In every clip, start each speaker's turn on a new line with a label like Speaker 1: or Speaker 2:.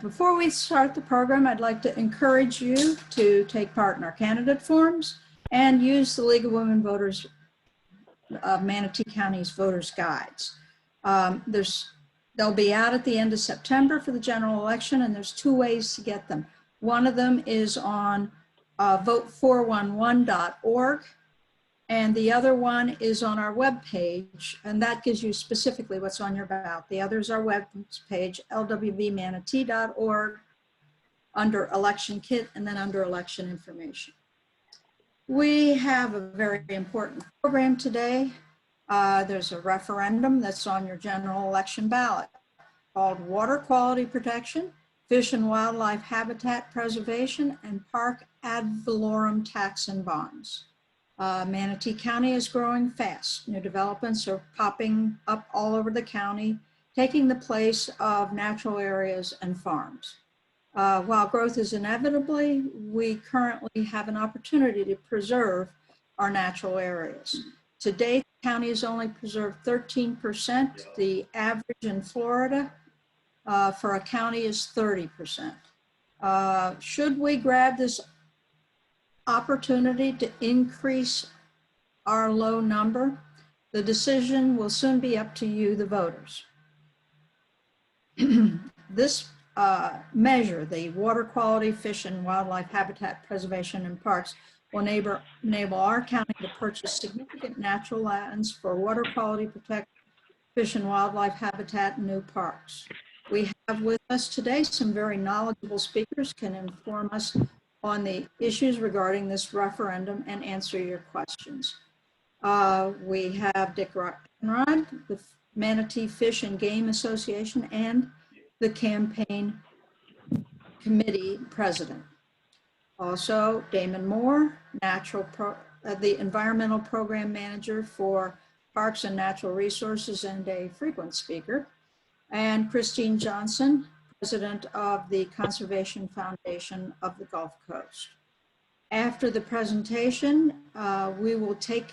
Speaker 1: Before we start the program, I'd like to encourage you to take part in our candidate forums and use the League of Women Voters of Manatee County's Voters Guides. They'll be out at the end of September for the general election, and there's two ways to get them. One of them is on vote411.org, and the other one is on our webpage, and that gives you specifically what's on your ballot. The other is our webpage, lwvmanatee.org, under election kit, and then under election information. We have a very important program today. There's a referendum that's on your general election ballot called Water Quality Protection, Fish and Wildlife Habitat Preservation, and Park Ad Valorem Tax and Bonds. Manatee County is growing fast. New developments are popping up all over the county, taking the place of natural areas and farms. While growth is inevitable, we currently have an opportunity to preserve our natural areas. To date, the county has only preserved 13%. The average in Florida for a county is 30%. Should we grab this opportunity to increase our low number? The decision will soon be up to you, the voters. This measure, the Water Quality, Fish and Wildlife Habitat Preservation and Parks, will enable our county to purchase significant natural lands for water quality protection, fish and wildlife habitat, and new parks. We have with us today some very knowledgeable speakers can inform us on the issues regarding this referendum and answer your questions. We have Dick Echenrod, the Manatee Fish and Game Association, and the campaign committee president. Also, Damon Moore, the environmental program manager for Parks and Natural Resources and a frequent speaker, and Christine Johnson, president of the Conservation Foundation of the Gulf Coast. After the presentation, we will take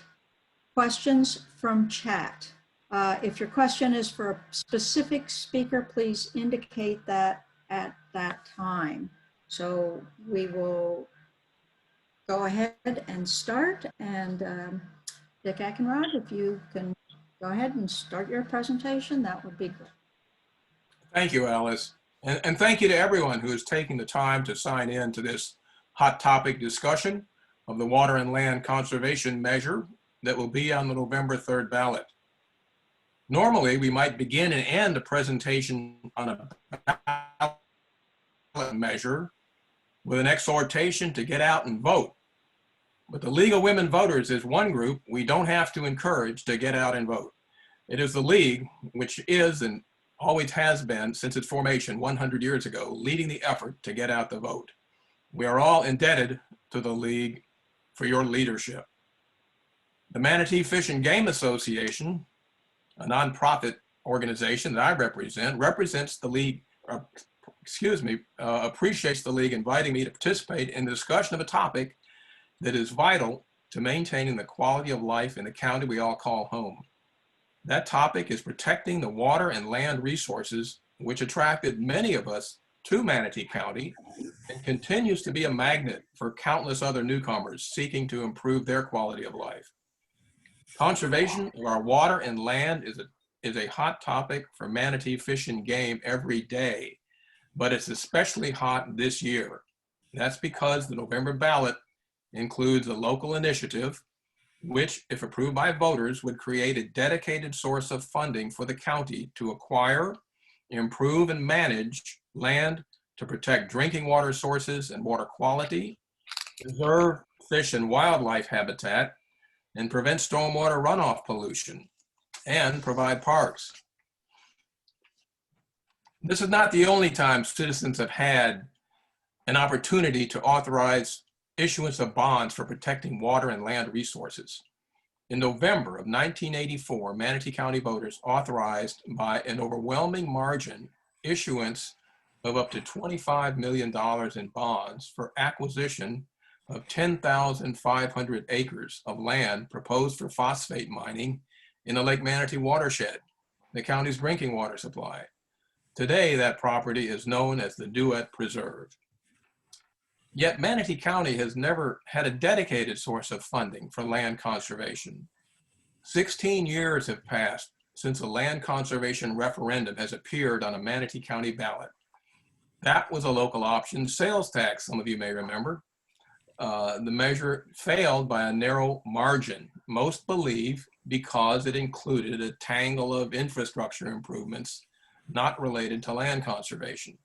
Speaker 1: questions from chat. If your question is for a specific speaker, please indicate that at that time. So we will go ahead and start. And Dick Echenrod, if you can go ahead and start your presentation, that would be good.
Speaker 2: Thank you, Alice. And thank you to everyone who is taking the time to sign in to this hot topic discussion of the water and land conservation measure that will be on the November 3rd ballot. Normally, we might begin and end a presentation on a ballot measure with an exhortation to get out and vote. But the League of Women Voters is one group we don't have to encourage to get out and vote. It is the League, which is and always has been since its formation 100 years ago, leading the effort to get out the vote. We are all indebted to the League for your leadership. The Manatee Fish and Game Association, a nonprofit organization that I represents the League, appreciates the League inviting me to participate in the discussion of a topic that is vital to maintaining the quality of life in the county we all call home. That topic is protecting the water and land resources, which attracted many of us to Manatee County and continues to be a magnet for countless other newcomers seeking to improve their quality of life. Conservation of our water and land is a hot topic for Manatee Fish and Game every day, but it's especially hot this year. That's because the November ballot includes a local initiative which, if approved by voters, would create a dedicated source of funding for the county to acquire, improve, and manage land to protect drinking water sources and water quality, preserve fish and wildlife habitat, and prevent stormwater runoff pollution, and provide parks. This is not the only time citizens have had an opportunity to authorize issuance of bonds for protecting water and land resources. In November of 1984, Manatee County voters authorized by an overwhelming margin issuance of up to $25 million in bonds for acquisition of 10,500 acres of land proposed for phosphate mining in the Lake Manatee watershed, the county's drinking water supply. Today, that property is known as the Duet Preserve. Yet Manatee County has never had a dedicated source of funding for land conservation. 16 years have passed since a land conservation referendum has appeared on a Manatee County ballot. That was a local option sales tax, some of you may remember. The measure failed by a narrow margin, most believe because it included a tangle of infrastructure improvements not related to land conservation.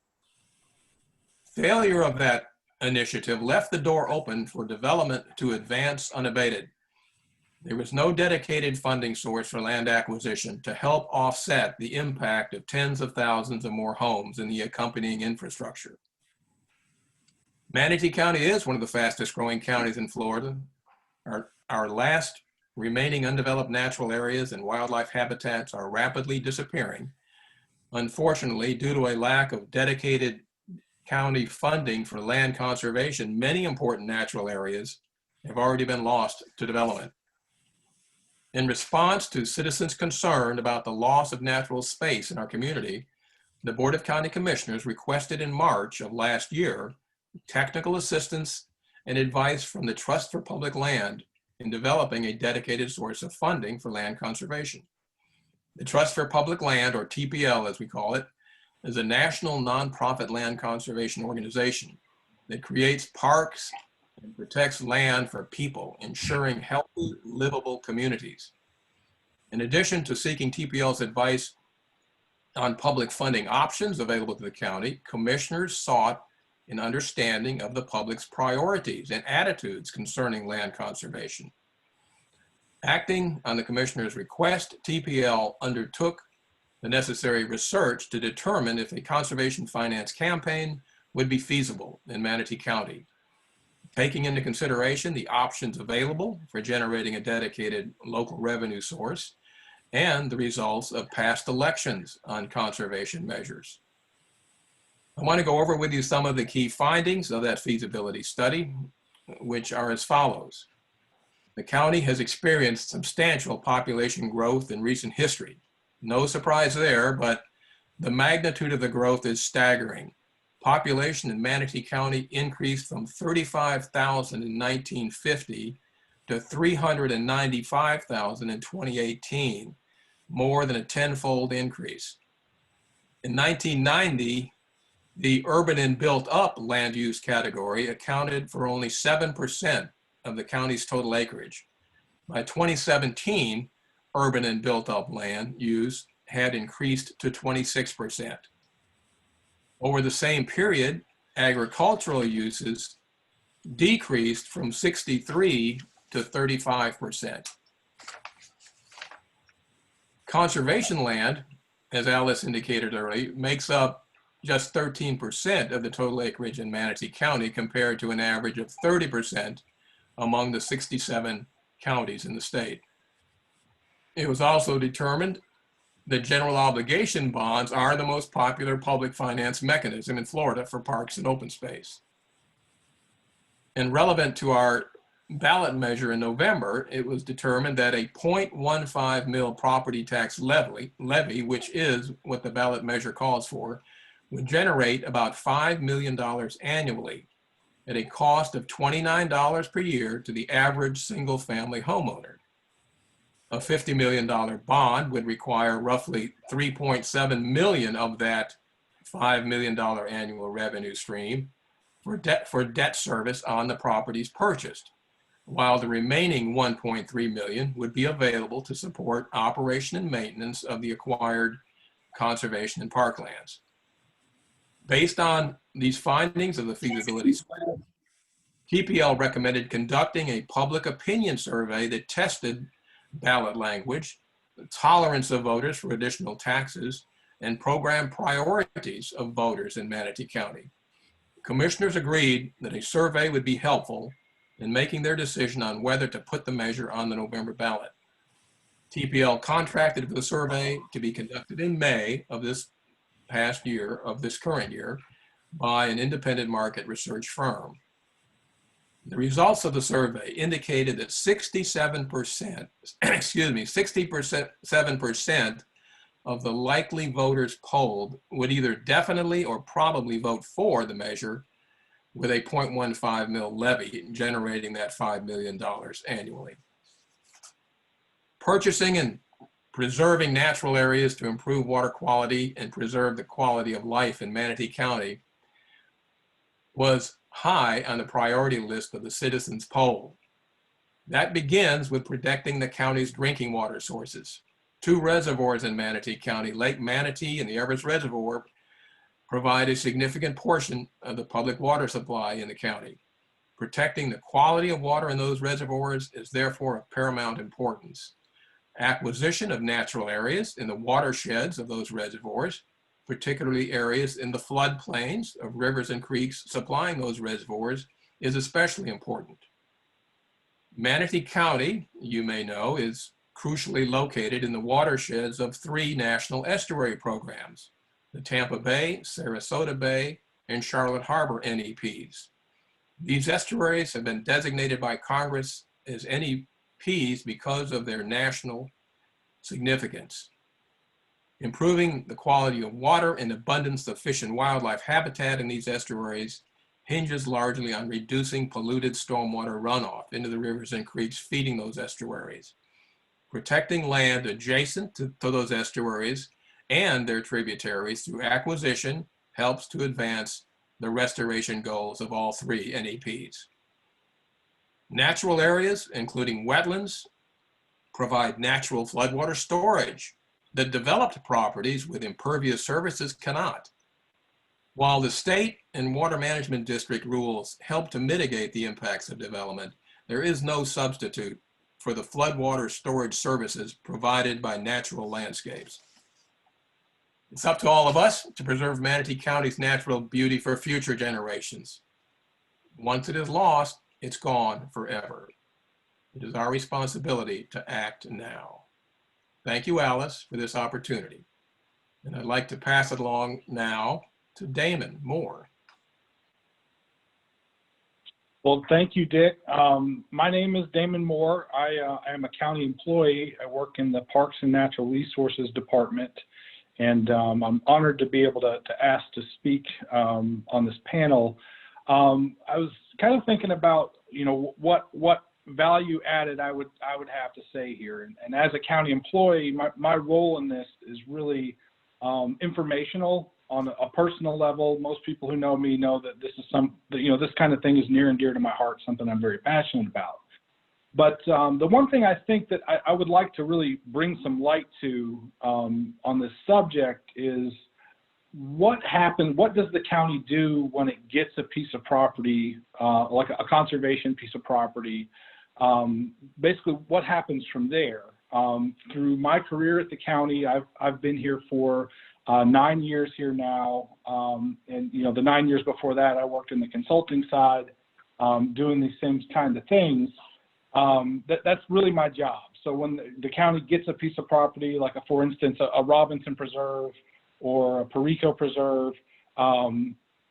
Speaker 2: Failure of that initiative left the door open for development to advance unabated. There was no dedicated funding source for land acquisition to help offset the impact of tens of thousands of more homes and the accompanying infrastructure. Manatee County is one of the fastest growing counties in Florida. Our last remaining undeveloped natural areas and wildlife habitats are rapidly disappearing. Unfortunately, due to a lack of dedicated county funding for land conservation, many important natural areas have already been lost to development. In response to citizens' concern about the loss of natural space in our community, the Board of County Commissioners requested in March of last year technical assistance and advice from the Trust for Public Land in developing a dedicated source of funding for land conservation. The Trust for Public Land, or TPL as we call it, is a national nonprofit land conservation organization that creates parks and protects land for people, ensuring healthy, livable communities. In addition to seeking TPL's advice on public funding options available to the county, commissioners sought an understanding of the public's priorities and attitudes concerning land conservation. Acting on the commissioner's request, TPL undertook the necessary research to determine if a conservation finance campaign would be feasible in Manatee County, taking into consideration the options available for generating a dedicated local revenue source and the results of past elections on conservation measures. I want to go over with you some of the key findings of that feasibility study, which are as follows. The county has experienced substantial population growth in recent history. No surprise there, but the magnitude of the growth is staggering. Population in Manatee County increased from 35,000 in 1950 to 395,000 in 2018, more than a tenfold increase. In 1990, the urban and built up land use category accounted for only 7% of the county's total acreage. By 2017, urban and built up land use had increased to 26%. Over the same period, agricultural uses decreased from 63 to 35%. Conservation land, as Alice indicated earlier, makes up just 13% of the total acreage in Manatee County compared to an average of 30% among the 67 counties in the state. It was also determined that general obligation bonds are the most popular public finance mechanism in Florida for parks and open space. And relevant to our ballot measure in November, it was determined that a 0.15 mil property tax levy, which is what the ballot measure calls for, would generate about $5 million annually at a cost of $29 per year to the average single-family homeowner. A $50 million bond would require roughly $3.7 million of that $5 million annual revenue stream for debt service on the properties purchased, while the remaining $1.3 million would be available to support operation and maintenance of the acquired conservation and parklands. Based on these findings of the feasibility study, TPL recommended conducting a public opinion survey that tested ballot language, the tolerance of voters for additional taxes, and program priorities of voters in Manatee County. Commissioners agreed that a survey would be helpful in making their decision on whether to put the measure on the November ballot. TPL contracted for the survey to be conducted in May of this current year, by an independent market research firm. The results of the survey indicated that 67% of the likely voters polled would either definitely or probably vote for the measure with a 0.15 mil levy, generating that $5 million annually. Purchasing and preserving natural areas to improve water quality and preserve the quality of life in Manatee County was high on the priority list of the citizens poll. That begins with protecting the county's drinking water sources. Two reservoirs in Manatee County, Lake Manatee and the Evers Reservoir, provide a significant portion of the public water supply in the county. Protecting the quality of water in those reservoirs is therefore of paramount importance. Acquisition of natural areas in the watersheds of those reservoirs, particularly areas in the floodplains of rivers and creeks supplying those reservoirs, is especially important. Manatee County, you may know, is crucially located in the watersheds of three national estuary programs, the Tampa Bay, Sarasota Bay, and Charlotte Harbor NEPs. These estuaries have been designated by Congress as NEPs because of their national significance. Improving the quality of water and abundance of fish and wildlife habitat in these estuaries hinges largely on reducing polluted stormwater runoff into the rivers and creeks feeding those estuaries. Protecting land adjacent to those estuaries and their tributaries through acquisition helps to advance the restoration goals of all three NEPs. Natural areas, including wetlands, provide natural floodwater storage that developed properties with impervious surfaces cannot. While the state and water management district rules help to mitigate the impacts of development, there is no substitute for the floodwater storage services provided by natural landscapes. It's up to all of us to preserve Manatee County's natural beauty for future generations. Once it is lost, it's gone forever. It is our responsibility to act now. Thank you, Alice, for this opportunity. And I'd like to pass it along now to Damon Moore.
Speaker 3: Well, thank you, Dick. My name is Damon Moore. I am a county employee. I work in the Parks and Natural Resources Department, and I'm honored to be able to ask to speak on this panel. I was kind of thinking about, what value added I would have to say here. And as a county employee, my role in this is really informational on a personal level. Most people who know me know that this is this kind of thing is near and dear to my heart, something I'm very passionate about. But the one thing I think that I would like to really bring some light to on this subject is what happens, what does the county do when it gets a piece of property, like a conservation piece of property? Basically, what happens from there? Through my career at the county, I've been here for 9 years here now, and the 9 years before that, I worked in the consulting side, doing these same kind of things. That's really my job. So when the county gets a piece of property, like for instance, a Robinson Preserve or a Perico Preserve,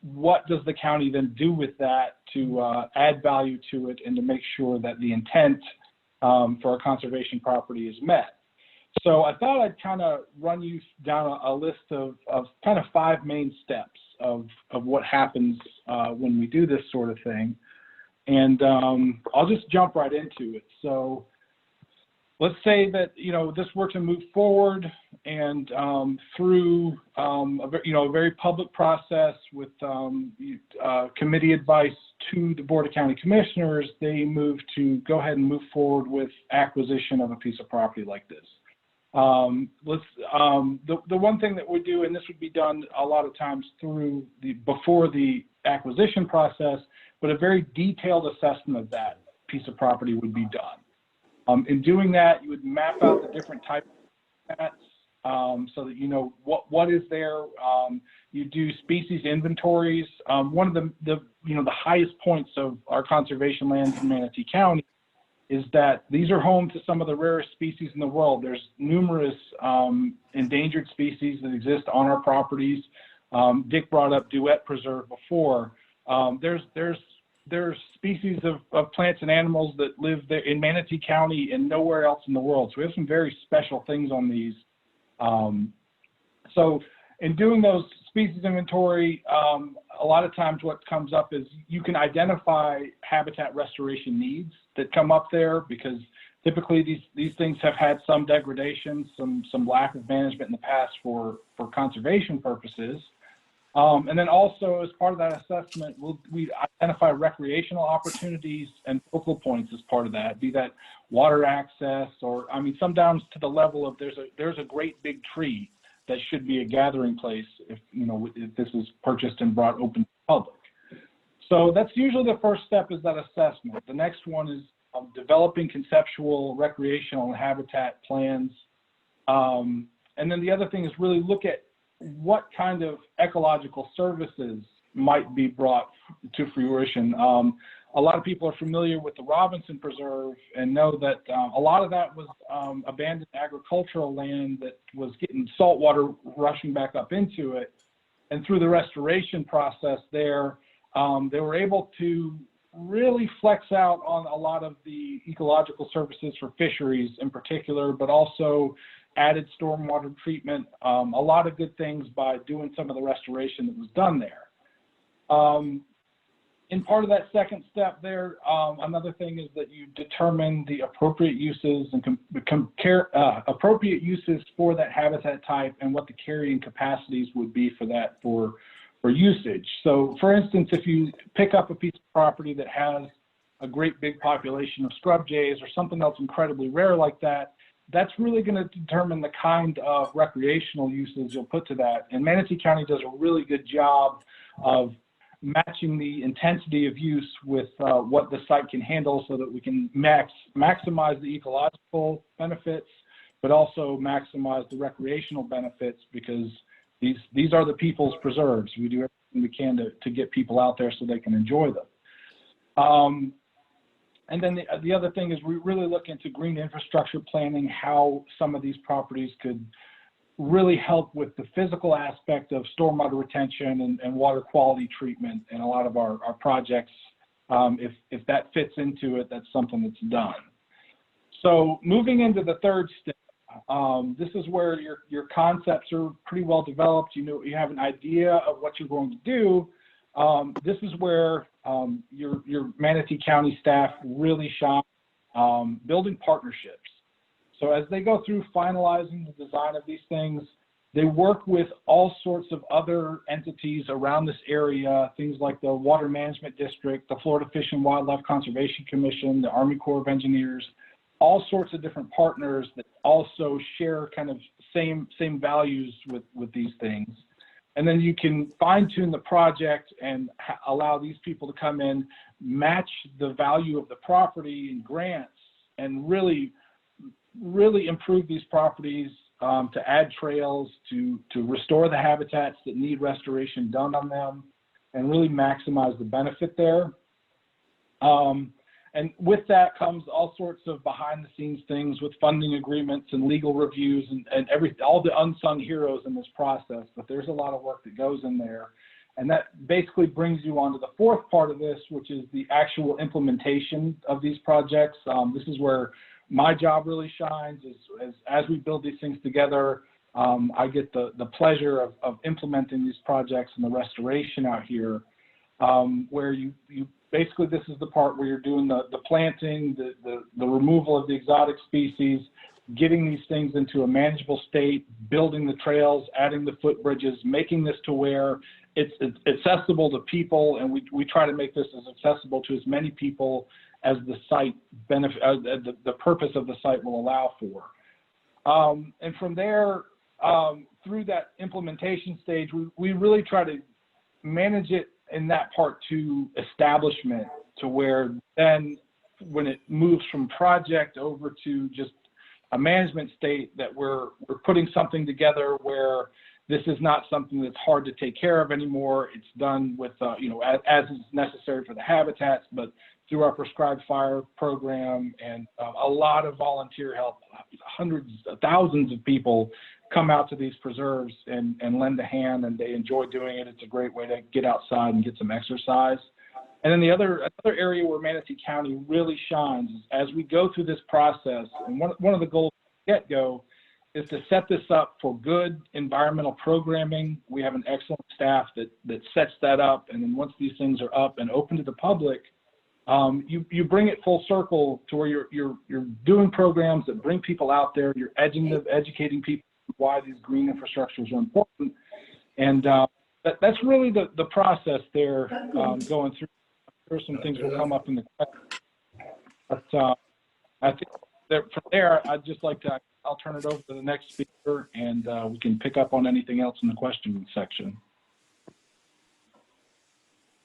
Speaker 3: what does the county then do with that to add value to it and to make sure that the intent for a conservation property is met? So I thought I'd kind of run you down a list of kind of 5 main steps of what happens when we do this sort of thing. And I'll just jump right into it. So let's say that, this were to move forward and through a very public process with committee advice to the Board of County Commissioners, they move to go ahead and move forward with acquisition of a piece of property like this. The one thing that we do, and this would be done a lot of times before the acquisition process, but a very detailed assessment of that piece of property would be done. In doing that, you would map out the different types of habitats so that you know what is there. You do species inventories. One of the highest points of our conservation lands in Manatee County is that these are home to some of the rarest species in the world. There's numerous endangered species that exist on our properties. Dick brought up Duet Preserve before. There's species of plants and animals that live there in Manatee County and nowhere else in the world. So we have some very special things on these So in doing those species inventory, a lot of times what comes up is you can identify habitat restoration needs that come up there, because typically these things have had some degradation, some lack of management in the past for conservation purposes. And then also as part of that assessment, we identify recreational opportunities and focal points as part of that, be that water access, or I mean, some down to the level of there's a great big tree that should be a gathering place if this is purchased and brought open to the public. So that's usually the first step, is that assessment. The next one is developing conceptual, recreational, and habitat plans. And then the other thing is really look at what kind of ecological services might be brought to fruition. A lot of people are familiar with the Robinson Preserve and know that a lot of that was abandoned agricultural land that was getting salt water rushing back up into it. And through the restoration process there, they were able to really flex out on a lot of the ecological services for fisheries in particular, but also added stormwater treatment, a lot of good things by doing some of the restoration that was done there. In part of that second step there, another thing is that you determine the appropriate uses and appropriate uses for that habitat type and what the carrying capacities would be for that for usage. So for instance, if you pick up a piece of property that has a great big population of scrub jays or something else incredibly rare like that, that's really going to determine the kind of recreational uses you'll put to that. And Manatee County does a really good job of matching the intensity of use with what the site can handle, so that we can maximize the ecological benefits, but also maximize the recreational benefits, because these are the people's preserves. We do everything we can to get people out there so they can enjoy them. And then the other thing is we really look into green infrastructure planning, how some of these properties could really help with the physical aspect of stormwater retention and water quality treatment in a lot of our projects. If that fits into it, that's something that's done. So moving into the third step, this is where your concepts are pretty well developed. You have an idea of what you're going to do. This is where your Manatee County staff really shine, building partnerships. So as they go through finalizing the design of these things, they work with all sorts of other entities around this area, things like the Water Management District, the Florida Fish and Wildlife Conservation Commission, the Army Corps of Engineers, all sorts of different partners that also share kind of same values with these things. And then you can fine tune the project and allow these people to come in, match the value of the property and grants, and really improve these properties, to add trails, to restore the habitats that need restoration done on them, and really maximize the benefit there. And with that comes all sorts of behind the scenes things with funding agreements and legal reviews and all the unsung heroes in this process, but there's a lot of work that goes in there. And that basically brings you on to the fourth part of this, which is the actual implementation of these projects. This is where my job really shines, as we build these things together. I get the pleasure of implementing these projects and the restoration out here, where you basically, this is the part where you're doing the planting, the removal of the exotic species, getting these things into a manageable state, building the trails, adding the footbridges, making this to where it's accessible to people, and we try to make this as accessible to as many people as the site the purpose of the site will allow for. And from there, through that implementation stage, we really try to manage it in that part to establishment, to where then when it moves from project over to just a management state, that we're putting something together where this is not something that's hard to take care of anymore. It's done with, as is necessary for the habitats, but through our prescribed fire program and a lot of volunteer help. Hundreds of thousands of people come out to these preserves and lend a hand, and they enjoy doing it. It's a great way to get outside and get some exercise. And then another area where Manatee County really shines is as we go through this process, and one of the goals from the get-go is to set this up for good environmental programming. We have an excellent staff that sets that up, and then once these things are up and open to the public, you bring it full circle to where you're doing programs that bring people out there. You're educating people why these green infrastructures are important, and that's really the process there going through. There are some things will come up in the question, but I think that from there, I'll turn it over to the next speaker, and we can pick up on anything else in the question section.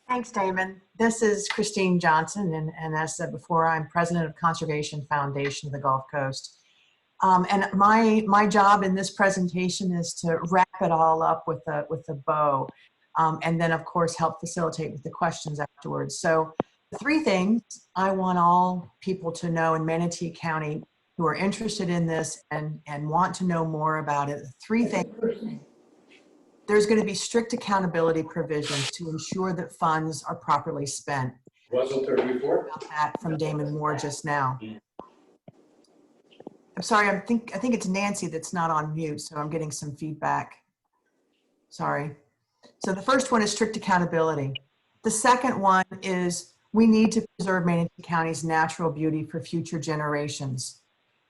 Speaker 4: Thanks, Damon. This is Christine Johnson, and as said before, I'm president of Conservation Foundation of the Gulf Coast. And my job in this presentation is to wrap it all up with a bow, and then of course help facilitate with the questions afterwards. So the three things I want all people to know in Manatee County who are interested in this and want to know more about it, three things. There's going to be strict accountability provisions to ensure that funds are properly spent.
Speaker 5: Wasn't there before?
Speaker 4: About that from Damon Moore just now. I'm sorry, I think it's Nancy that's not on mute, so I'm getting some feedback. Sorry. So the first one is strict accountability. The second one is we need to preserve Manatee County's natural beauty for future generations.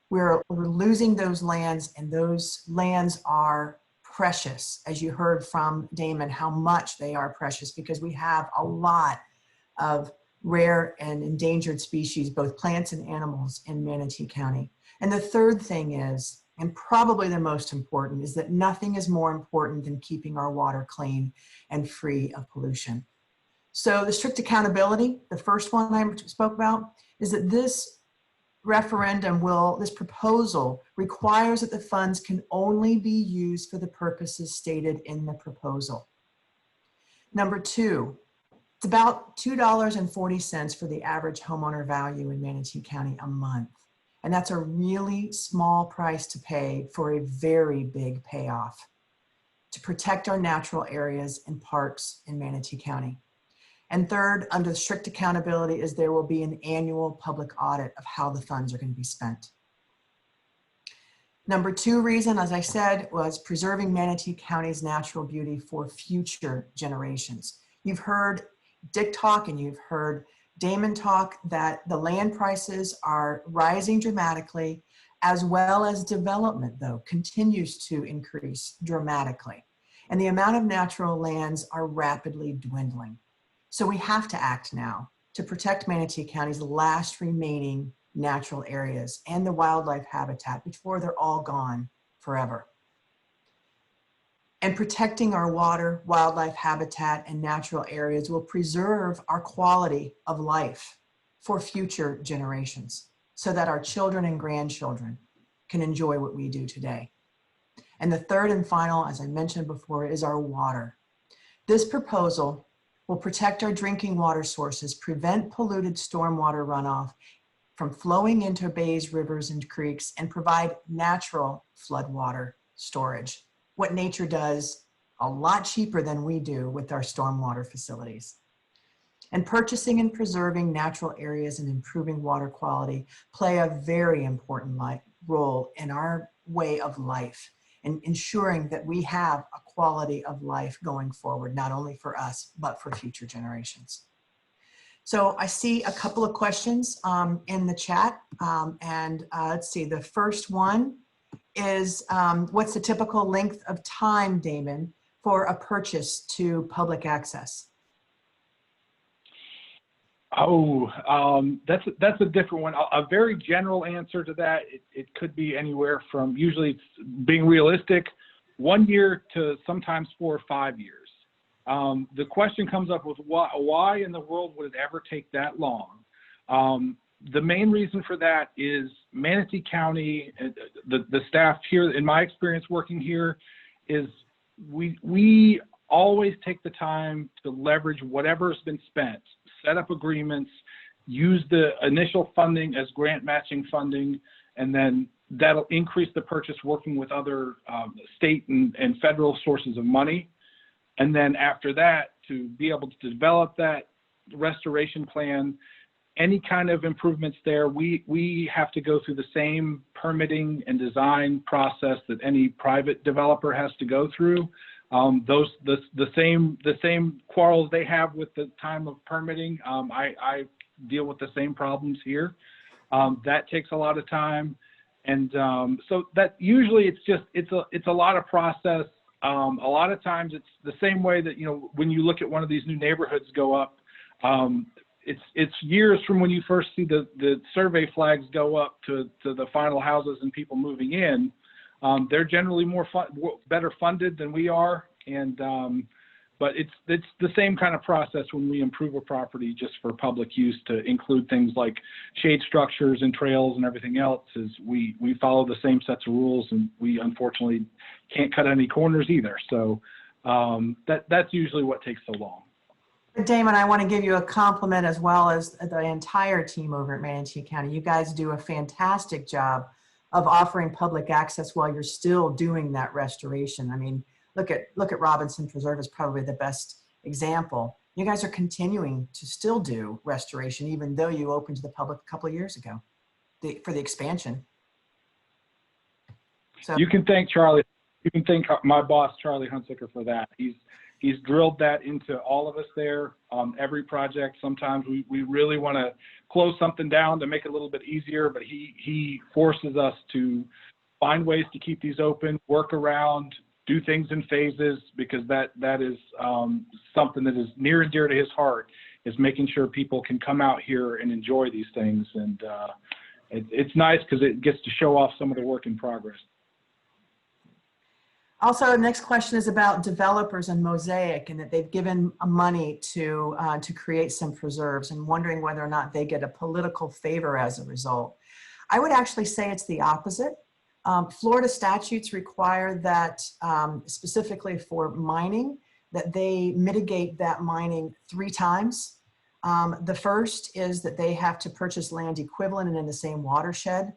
Speaker 4: We're losing those lands, and those lands are precious, as you heard from Damon, how much they are precious, because we have a lot of rare and endangered species, both plants and animals, in Manatee County. And the third thing is, and probably the most important, is that nothing is more important than keeping our water clean and free of pollution. So the strict accountability, the first one I spoke about, is that this this proposal requires that the funds can only be used for the purposes stated in the proposal. Number two, it's about $2.40 for the average homeowner value in Manatee County a month. And that's a really small price to pay for a very big payoff to protect our natural areas and parks in Manatee County. And third, under strict accountability, is there will be an annual public audit of how the funds are going to be spent. Number two reason, as I said, was preserving Manatee County's natural beauty for future generations. You've heard Dick talk and you've heard Damon talk that the land prices are rising dramatically, as well as development, though, continues to increase dramatically. And the amount of natural lands are rapidly dwindling. So we have to act now to protect Manatee County's last remaining natural areas and the wildlife habitat before they're all gone forever. And protecting our water, wildlife habitat, and natural areas will preserve our quality of life for future generations so that our children and grandchildren can enjoy what we do today. And the third and final, as I mentioned before, is our water. This proposal will protect our drinking water sources, prevent polluted stormwater runoff from flowing into bays, rivers, and creeks, and provide natural floodwater storage, what nature does a lot cheaper than we do with our stormwater facilities. And purchasing and preserving natural areas and improving water quality play a very important role in our way of life and ensuring that we have a quality of life going forward, not only for us, but for future generations. So I see a couple of questions in the chat, let's see, the first one is, what's the typical length of time, Damon, for a purchase to public access?
Speaker 3: Oh, that's a different one. A very general answer to that, it could be anywhere from, usually it's being realistic, 1 year to sometimes 4 or 5 years. The question comes up with why in the world would it ever take that long? The main reason for that is Manatee County, the staff here, in my experience working here, is we always take the time to leverage whatever's been spent, set up agreements, use the initial funding as grant matching funding, and then that'll increase the purchase working with other state and federal sources of money. And then after that, to be able to develop that restoration plan, any kind of improvements there, we have to go through the same permitting and design process that any private developer has to go through. The same quarrels they have with the time of permitting, I deal with the same problems here. That takes a lot of time, and so that usually it's a lot of process. A lot of times it's the same way that, you know, when you look at one of these new neighborhoods go up, it's years from when you first see the survey flags go up to the final houses and people moving in. They're generally better funded than we are, and but it's the same kind of process when we improve a property just for public use, to include things like shade structures and trails and everything else. Is we follow the same sets of rules, and we unfortunately can't cut any corners either. So that's usually what takes so long.
Speaker 4: Damon, I want to give you a compliment, as well as the entire team over at Manatee County. You guys do a fantastic job of offering public access while you're still doing that restoration. I mean, look at Robinson Preserve is probably the best example. You guys are continuing to still do restoration, even though you opened to the public a couple of years ago for the expansion. So
Speaker 3: you can thank Charlie. You can thank my boss, Charlie Hunsicker, for that. He's drilled that into all of us there on every project. Sometimes we really want to close something down to make it a little bit easier, but he forces us to find ways to keep these open, work around, do things in phases, because that is something that is near and dear to his heart, is making sure people can come out here and enjoy these things. And it's nice because it gets to show off some of the work in progress.
Speaker 4: also, the next question is about developers and Mosaic, and that they've given money to create some preserves, and wondering whether or not they get a political favor as a result. I would actually say it's the opposite. Florida statutes require that, specifically for mining, that they mitigate that mining 3 times. The first is that they have to purchase land equivalent and in the same watershed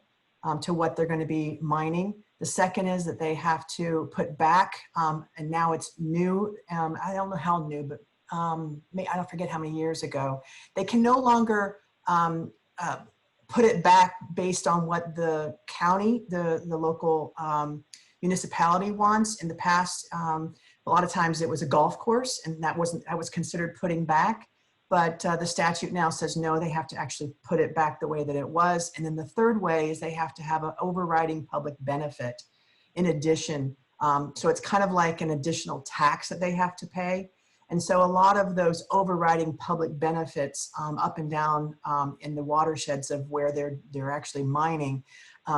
Speaker 4: to what they're going to be mining. The second is that they have to put back, and now it's new, I don't know how new, but I don't forget how many years ago, they can no longer put it back based on what the county, the local municipality wants. In the past, a lot of times it was a golf course, and that was considered putting back. But the statute now says no, they have to actually put it back the way that it was. And then the third way is they have to have an overriding public benefit in addition. So it's kind of like an additional tax that they have to pay. And so a lot of those overriding public benefits up and down in the watersheds of where they're actually mining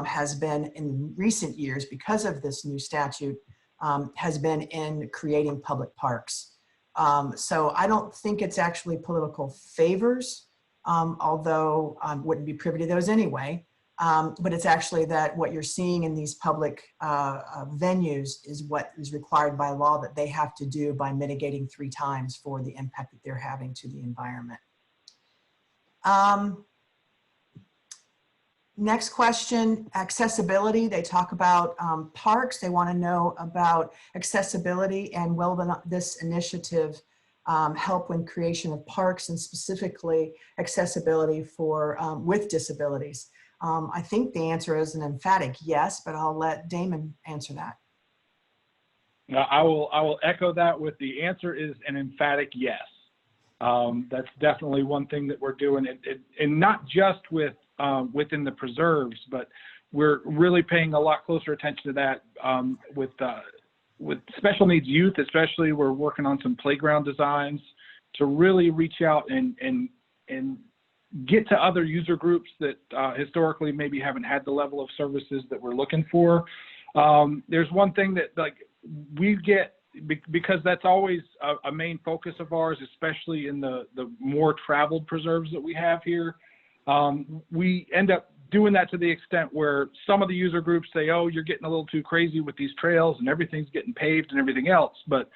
Speaker 4: has been, in recent years, because of this new statute, has been in creating public parks. So I don't think it's actually political favors, although I wouldn't be privy to those anyway. But it's actually that what you're seeing in these public venues is what is required by law that they have to do by mitigating 3 times for the impact that they're having to the environment. Next question, accessibility. They talk about parks. They want to know about accessibility, and will this initiative help with creation of parks, and specifically accessibility for with disabilities? I think the answer is an emphatic yes, but I'll let Damon answer that.
Speaker 3: I will echo that with the answer is an emphatic yes. That's definitely one thing that we're doing, and not just with within the preserves, but we're really paying a lot closer attention to that with special needs youth, especially. We're working on some playground designs to really reach out and get to other user groups that historically maybe haven't had the level of services that we're looking for. There's one thing that we get, because that's always a main focus of ours, especially in the more traveled preserves that we have here. We end up doing that to the extent where some of the user groups say, oh, you're getting a little too crazy with these trails and everything's getting paved and everything else. But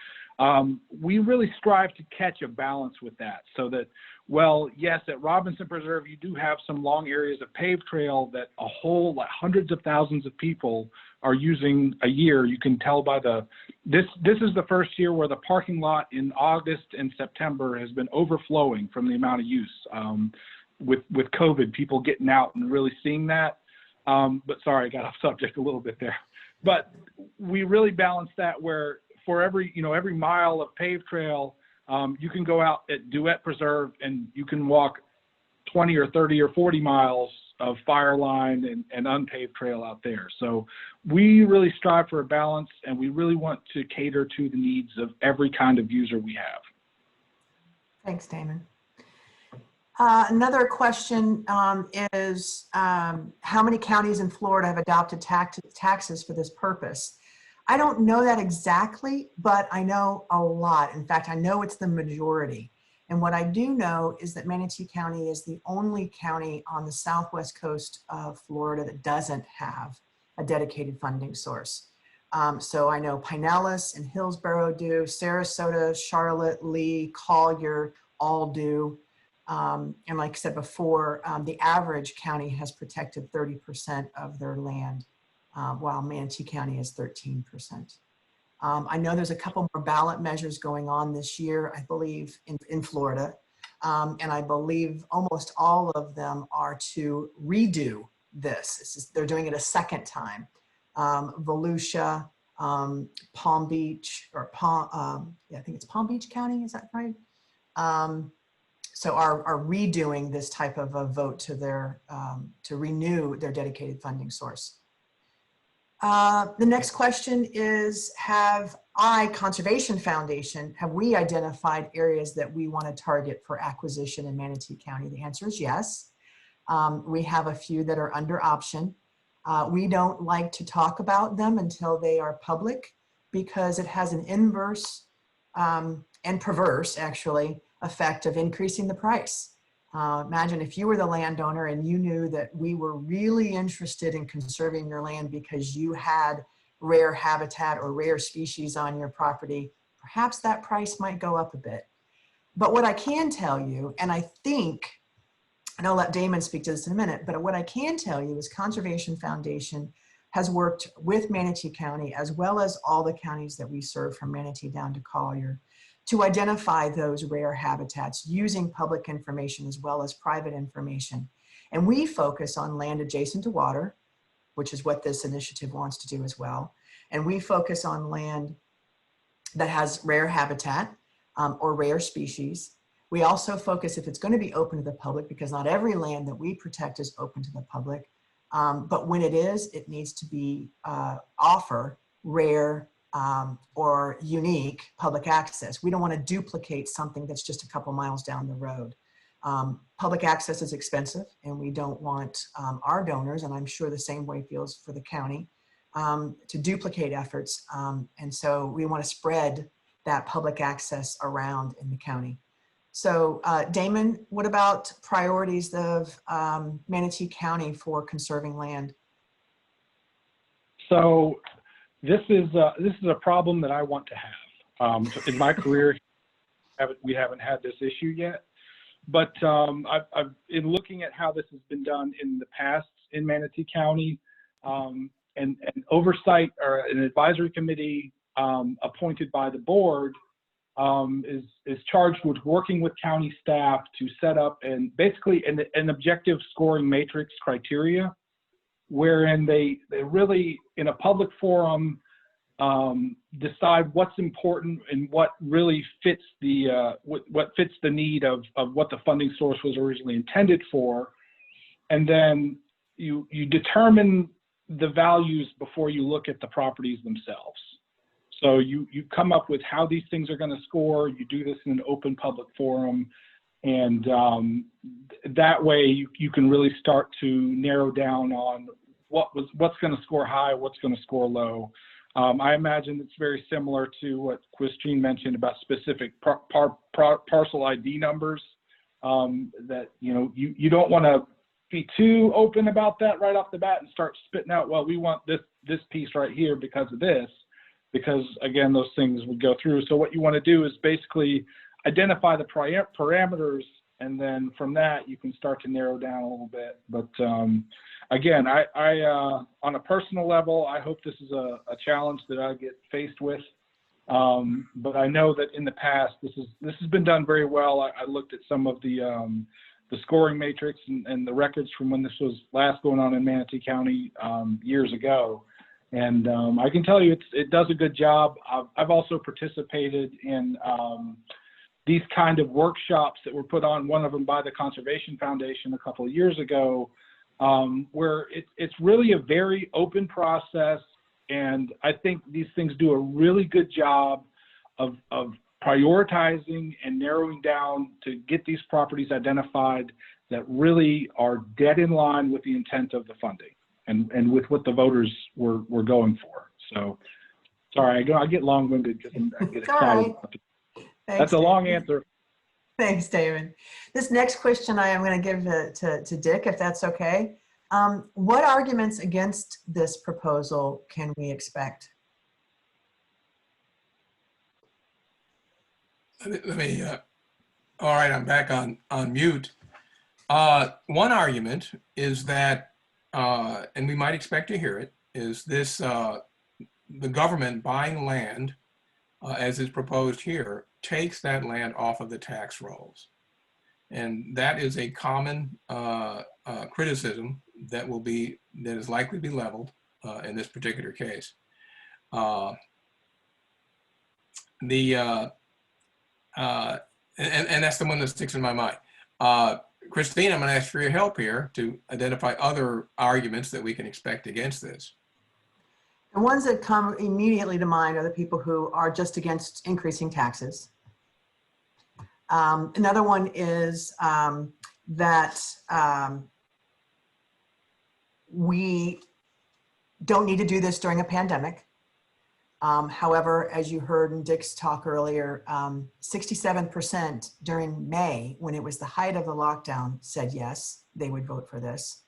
Speaker 3: we really strive to catch a balance with that, so that, well, yes, at Robinson Preserve, you do have some long areas of paved trail that hundreds of thousands of people are using a year. You can tell by this is the first year where the parking lot in August and September has been overflowing from the amount of use. with COVID, people getting out and really seeing that. But sorry, I got off subject a little bit there. But we really balance that where for every mile of paved trail, you can go out at Duet Preserve and you can walk 20 or 30 or 40 miles of fire line and unpaved trail out there. So we really strive for a balance, and we really want to cater to the needs of every kind of user we have.
Speaker 4: Thanks, Damon. Another question is how many counties in Florida have adopted taxes for this purpose? I don't know that exactly, but I know a lot. In fact, I know it's the majority. And what I do know is that Manatee County is the only county on the southwest coast of Florida that doesn't have a dedicated funding source. So I know Pinellas and Hillsborough do, Sarasota, Charlotte, Lee, Collier all do. And like I said before, the average county has protected 30% of their land, while Manatee County is 13%. I know there's a couple more ballot measures going on this year, I believe, in Florida. And I believe almost all of them are to redo this. They're doing it a second time. Volusia, Palm Beach, or I think it's Palm Beach County, is that right? So are redoing this type of a vote to renew their dedicated funding source. The next question is, have Conservation Foundation, have we identified areas that we want to target for acquisition in Manatee County? The answer is yes. We have a few that are under option. We don't like to talk about them until they are public because it has an inverse and perverse, actually, effect of increasing the price. Imagine if you were the landowner and you knew that we were really interested in conserving your land because you had rare habitat or rare species on your property, perhaps that price might go up a bit. But what I can tell you, and I think, and I'll let Damon speak to this in a minute, but what I can tell you is Conservation Foundation has worked with Manatee County as well as all the counties that we serve from Manatee down to Collier to identify those rare habitats using public information as well as private information. And we focus on land adjacent to water, which is what this initiative wants to do as well. And we focus on land that has rare habitat or rare species. We also focus if it's going to be open to the public, because not every land that we protect is open to the public. But when it is, it needs to be offer rare or unique public access. We don't want to duplicate something that's just a couple miles down the road. Public access is expensive, and we don't want our donors, and I'm sure the same way feels for the county, to duplicate efforts. And so we want to spread that public access around in the county. So Damon, what about priorities of Manatee County for conserving land?
Speaker 3: So this is a problem that I want to have. In my career, we haven't had this issue yet, but I've in looking at how this has been done in the past in Manatee County, and oversight or an advisory committee appointed by the board is charged with working with county staff to set up and basically an objective scoring matrix criteria, wherein they really, in a public forum, decide what's important and what really fits the what fits the need of what the funding source was originally intended for, and then you determine the values before you look at the properties themselves. So you come up with how these things are going to score. You do this in an open public forum, and that way you can really start to narrow down on what's going to score high, what's going to score low. I imagine it's very similar to what Christine mentioned about specific parcel ID numbers. That you don't want to be too open about that right off the bat and start spitting out, well, we want this piece right here because of this, because again, those things would go through. So what you want to do is basically identify the parameters, and then from that you can start to narrow down a little bit. But again, I on a personal level, I hope this is a challenge that I get faced with. But I know that in the past, this has been done very well. I looked at some of the the scoring matrix and the records from when this was last going on in Manatee County years ago. And I can tell you it does a good job. I've also participated in these kind of workshops that were put on, one of them by the Conservation Foundation a couple of years ago, where it's really a very open process. And I think these things do a really good job of prioritizing and narrowing down to get these properties identified that really are dead in line with the intent of the funding and with what the voters were going for. So, sorry, I get long-winded because I get excited.
Speaker 4: All right. Thanks,
Speaker 3: That's a long
Speaker 4: Damon.
Speaker 3: answer.
Speaker 4: Thanks, Damon. This next question I am going to give to Dick, if that's okay. What arguments against this proposal can we expect?
Speaker 2: Let me, all right, I'm back on mute. One argument is that, and we might expect to hear it, is this, the government buying land, as is proposed here, takes that land off of the tax rolls. And that is a common criticism that is likely to be leveled in this particular case. And that's the one that sticks in my mind. Christine, I'm going to ask for your help here to identify other arguments that we can expect against this.
Speaker 4: The ones that come immediately to mind are the people who are just against increasing taxes. Another one is that we don't need to do this during a pandemic. However, as you heard in Dick's talk earlier, 67% during May, when it was the height of the lockdown, said yes, they would vote for this.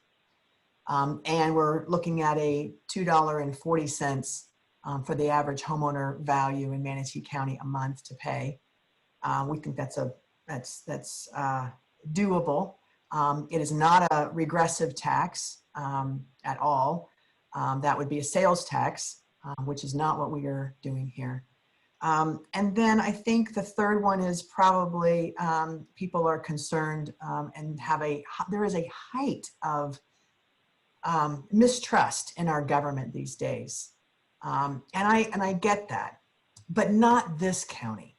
Speaker 4: And we're looking at a $2.40 for the average homeowner value in Manatee County a month to pay. We think that's doable. It is not a regressive tax at all. That would be a sales tax, which is not what we are doing here. And then I think the third one is probably people are concerned and there is a height of mistrust in our government these days. And I get that, but not this county,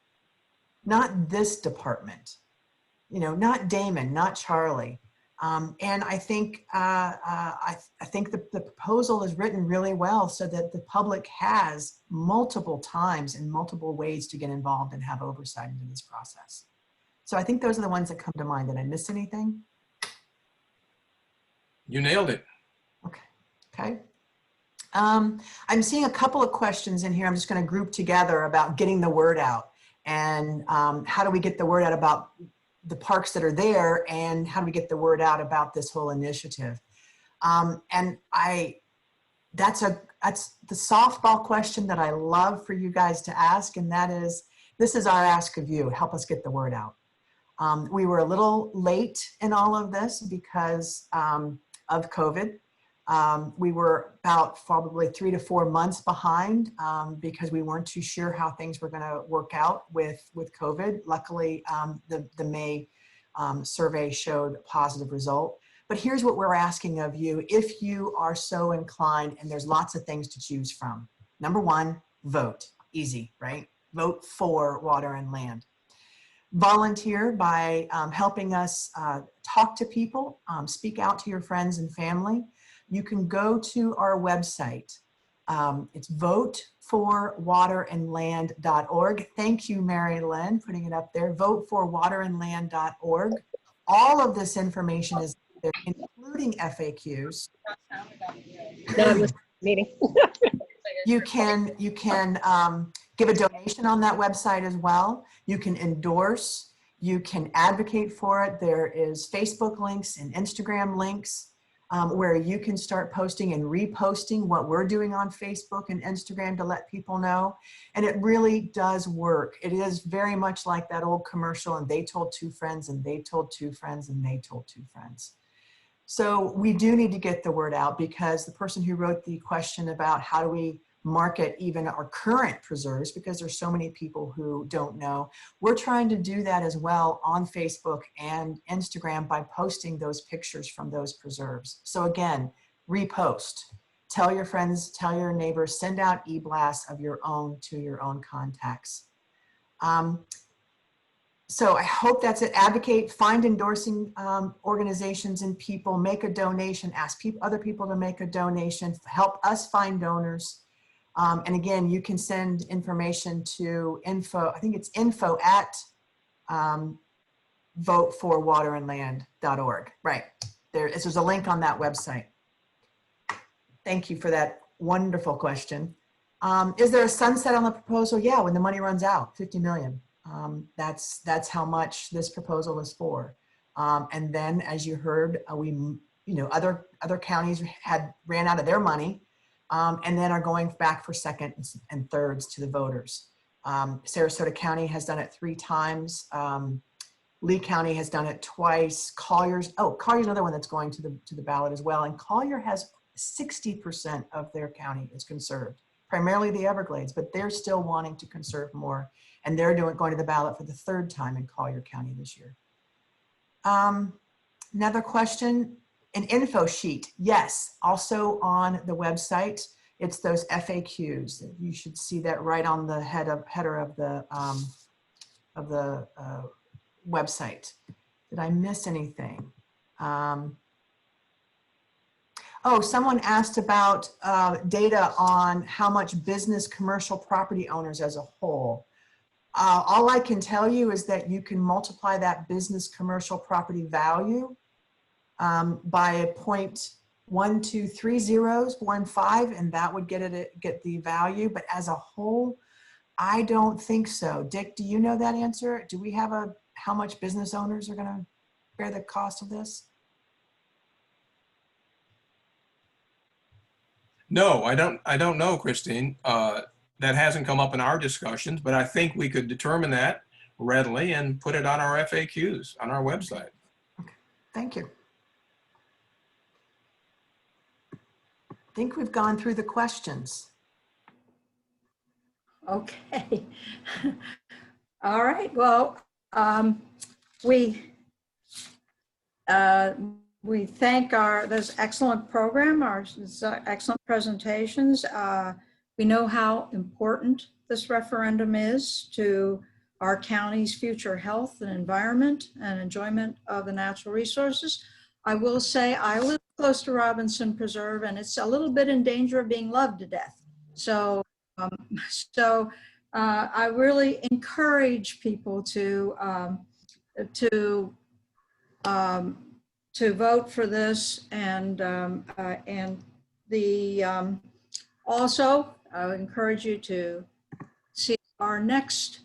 Speaker 4: not this department, not Damon, not Charlie. And I think I think the proposal is written really well so that the public has multiple times and multiple ways to get involved and have oversight into this process. So I think those are the ones that come to mind. Did I miss anything?
Speaker 2: You nailed it.
Speaker 4: Okay. I'm seeing a couple of questions in here. I'm just going to group together about getting the word out and how do we get the word out about the parks that are there and how do we get the word out about this whole initiative. And that's the softball question that I love for you guys to ask. And that is, this is our ask of you, help us get the word out. We were a little late in all of this because of COVID. We were about probably 3 to 4 months behind because we weren't too sure how things were going to work out with COVID. Luckily, the May survey showed a positive result. But here's what we're asking of you if you are so inclined, and there's lots of things to choose from. Number one, vote. Easy, right? Vote for water and land. Volunteer by helping us talk to people, speak out to your friends and family. You can go to our website. It's voteforwaterandland.org. Thank you, Mary Lynn, putting it up there. Voteforwaterandland.org. All of this information is there, including FAQs.
Speaker 5: Meeting.
Speaker 4: You can give a donation on that website as well. You can endorse. You can advocate for it. There is Facebook links and Instagram links. Where you can start posting and reposting what we're doing on Facebook and Instagram to let people know. And it really does work. It is very much like that old commercial, and they told 2 friends, and they told 2 friends, and they told 2 friends. So we do need to get the word out because the person who wrote the question about how do we market even our current preserves because there's so many people who don't know. We're trying to do that as well on Facebook and Instagram by posting those pictures from those preserves. So again, repost, tell your friends, tell your neighbors, send out e-blasts of your own to your own contacts. So I hope that's it. Advocate, find endorsing organizations and people, make a donation, ask other people to make a donation, help us find donors. And again, you can send information to info, I think it's info at voteforwaterandland.org. Right, there's a link on that website. Thank you for that wonderful question. Is there a sunset on the proposal? Yeah, when the money runs out, 50 million. That's how much this proposal is for. And then, as you heard, other counties ran out of their money, and then are going back for seconds and thirds to the voters. Sarasota County has done it 3 times. Lee County has done it twice. Collier's another one that's going to the ballot as well. And Collier has 60% of their county is conserved, primarily the Everglades, but they're still wanting to conserve more. And they're going to the ballot for the 3rd time in Collier County this year. Another question, an info sheet. Yes, also on the website. It's those FAQs. You should see that right on the header of the website. Did I miss anything? Oh, someone asked about data on how much business commercial property owners as a whole. All I can tell you is that you can multiply that business commercial property value by 0.123015, and that would get the value. But as a whole, I don't think so. Dick, do you know that answer? Do we have how much business owners are going to bear the cost of this?
Speaker 2: No, I don't know, Christine. That hasn't come up in our discussions, but I think we could determine that readily and put it on our FAQs on our website.
Speaker 4: Okay, thank you. I think we've gone through the questions.
Speaker 1: Okay. All right. Well, we thank this excellent program, our excellent presentations. We know how important this referendum is to our county's future health and environment and enjoyment of the natural resources. I will say I live close to Robinson Preserve, and it's a little bit in danger of being loved to death. So, I really encourage people to vote for this, and also I would encourage you to see our next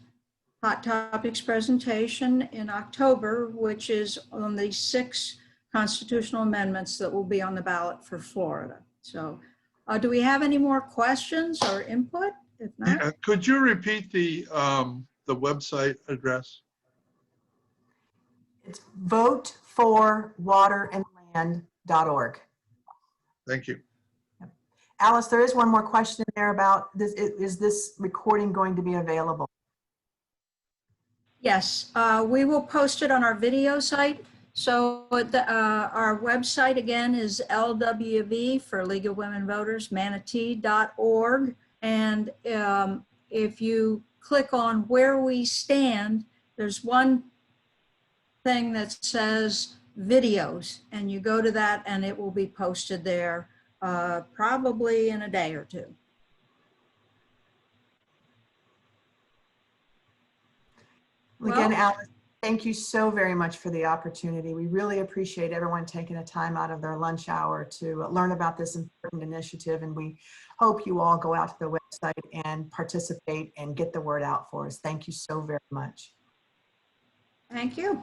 Speaker 1: Hot Topics presentation in October, which is on the 6 constitutional amendments that will be on the ballot for Florida. So do we have any more questions or input? If not,
Speaker 5: Yeah, could you repeat the website address?
Speaker 4: It's voteforwaterandland.org.
Speaker 5: Thank you.
Speaker 4: Alice, there is one more question there about this. Is this recording going to be available?
Speaker 1: yes, we will post it on our video site. So our website again is LWV for League of Women Voters, manatee.org. And if you click on where we stand, there's one thing that says videos, and you go to that and it will be posted there probably in a day or 2.
Speaker 4: Well, again, Alice, thank you so very much for the opportunity. We really appreciate everyone taking the time out of their lunch hour to learn about this important initiative, and we hope you all go out to the website and participate and get the word out for us. Thank you so very much.
Speaker 1: Thank you.